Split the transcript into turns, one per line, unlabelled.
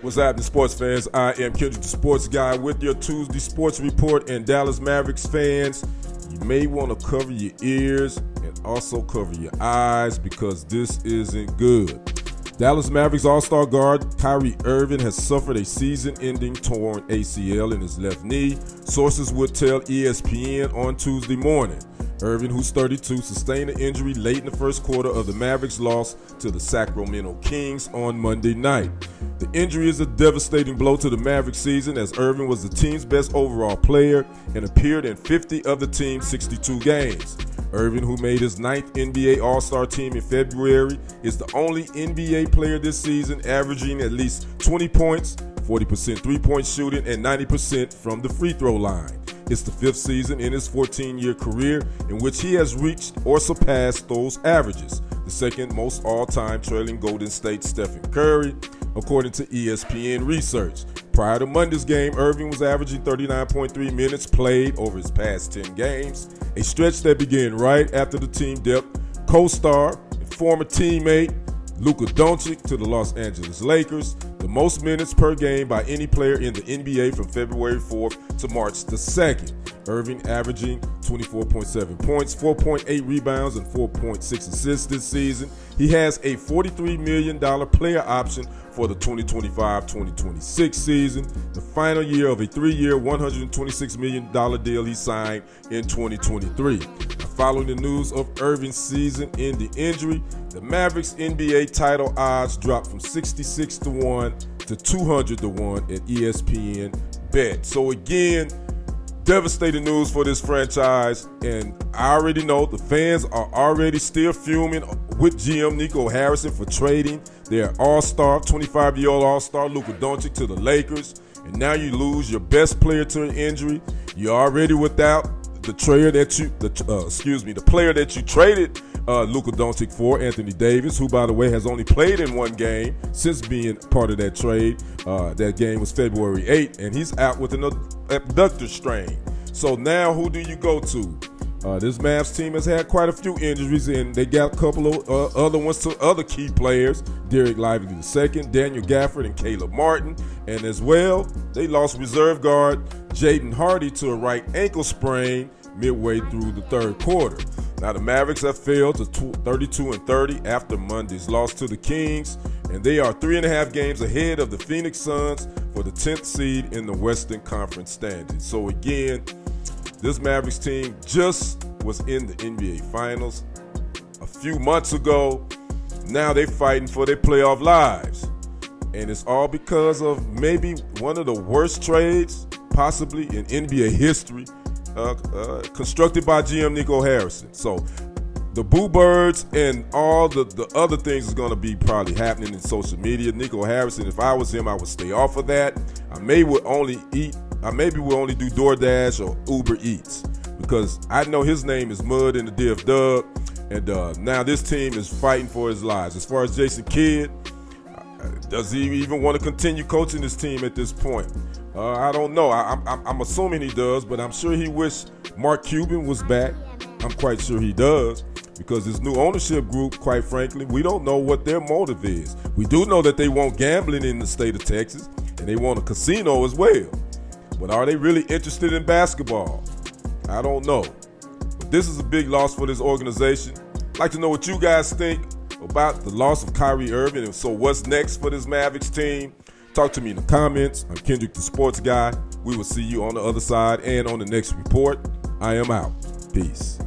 What's happening, sports fans? I am Kendrick, the sports guy, with your Tuesday sports report. And Dallas Mavericks fans, you may want to cover your ears and also cover your eyes because this isn't good. Dallas Mavericks All-Star guard Kyrie Irving has suffered a season-ending torn ACL in his left knee, sources would tell ESPN on Tuesday morning. Irving, who's 32, sustained an injury late in the first quarter of the Mavericks' loss to the Sacramento Kings on Monday night. The injury is a devastating blow to the Mavericks season, as Irving was the team's best overall player and appeared in 50 of the team's 62 games. Irving, who made his 9th NBA All-Star team in February, is the only NBA player this season averaging at least 20 points, 40% three-point shooting, and 90% from the free throw line. It's the 5th season in his 14-year career in which he has reached or surpassed those averages, the second most all-time, trailing Golden State's Stephen Curry, according to ESPN research. Prior to Monday's game, Irving was averaging 39.3 minutes played over his past 10 games, a stretch that began right after the team dealt co-star and former teammate Luka Doncic to the Los Angeles Lakers, the most minutes per game by any player in the NBA from February 4th to March the 2nd. Irving averaging 24.7 points, 4.8 rebounds, and 4.6 assists this season. He has a $43 million player option for the 2025-2026 season, the final year of a 3-year, $126 million deal he signed in 2023. Following the news of Irving's season-ending injury, the Mavericks NBA title odds dropped from 66-1 to 200-1 at ESPN Bet. So again, devastating news for this franchise, and I already know the fans are already still fuming with GM Nico Harrison for trading their all-star, 25-year-old all-star Luka Doncic to the Lakers, and now you lose your best player to an injury. You're already without the player that you traded Luka Doncic for, Anthony Davis, who, by the way, has only played in one game since being part of that trade. That game was February 8th, and he's out with an abductor strain. So now who do you go to? This Mavs team has had quite a few injuries, and they got a couple of other ones to other key players, Derek Lively II, Daniel Gafford, and Caleb Martin. And as well, they lost reserve guard Jaden Hardy to a right ankle sprain midway through the third quarter. Now the Mavericks have failed to 32-30 after Monday's loss to the Kings, and they are 3.5 games ahead of the Phoenix Suns for the 10th seed in the Western Conference standings. So again, this Mavericks team just was in the NBA Finals a few months ago. Now they're fighting for their playoff lives, and it's all because of maybe one of the worst trades possibly in NBA history, constructed by GM Nico Harrison. So the Boo Birds and all the other things is going to be probably happening in social media. Nico Harrison, if I was him, I would stay off of that. I maybe would only do DoorDash or Uber Eats, because I know his name is mud in the Div Dub, and now this team is fighting for his lives. As far as Jason Kidd, does he even want to continue coaching this team at this point? I don't know. I'm assuming he does, but I'm sure he wished Mark Cuban was back. I'm quite sure he does, because his new ownership group, quite frankly, we don't know what their motive is. We do know that they want gambling in the state of Texas, and they want a casino as well. But are they really interested in basketball? I don't know. But this is a big loss for this organization. I'd like to know what you guys think about the loss of Kyrie Irving, and so what's next for this Mavericks team? Talk to me in the comments. I'm Kendrick, the sports guy. We will see you on the other side and on the next report. I am out. Peace.